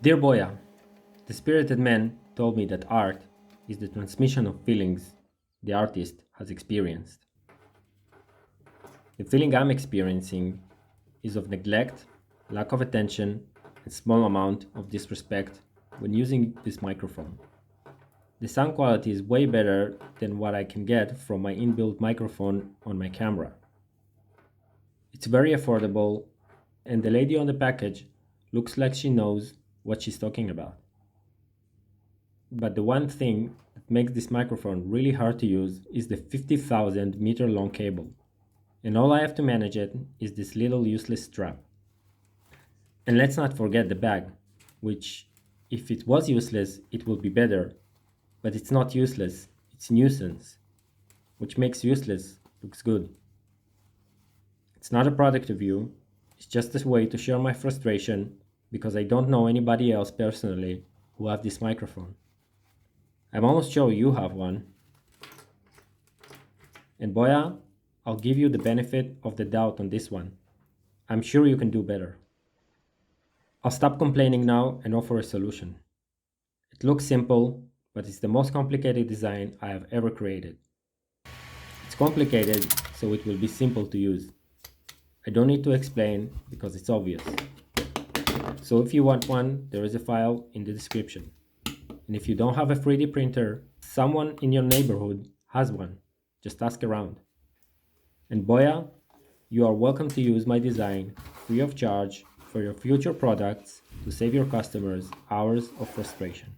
Dear Boya, the spirited man told me that art is the transmission of feelings the artist has experienced. The feeling I'm experiencing is of neglect, lack of attention, and small amount of disrespect when using this microphone. The sound quality is way better than what I can get from my inbuilt microphone on my camera. It's very affordable, and the lady on the package looks like she knows what she's talking about. But the one thing that makes this microphone really hard to use is the 50,000 meter long cable. And all I have to manage it is this little useless strap. And let's not forget the bag, which, if it was useless, it would be better. But it's not useless, it's nuisance, which makes useless looks good. It's not a product review, it's just a way to share my frustration because I don't know anybody else personally who have this microphone. I'm almost sure you have one. And Boya, I'll give you the benefit of the doubt on this one. I'm sure you can do better. I'll stop complaining now and offer a solution. It looks simple, but it's the most complicated design I have ever created. It's complicated, so it will be simple to use. I don't need to explain because it's obvious. So if you want one, there is a file in the description. And if you don't have a 3D printer, someone in your neighborhood has one. Just ask around. And Boya, you are welcome to use my design free of charge for your future products to save your customers hours of frustration.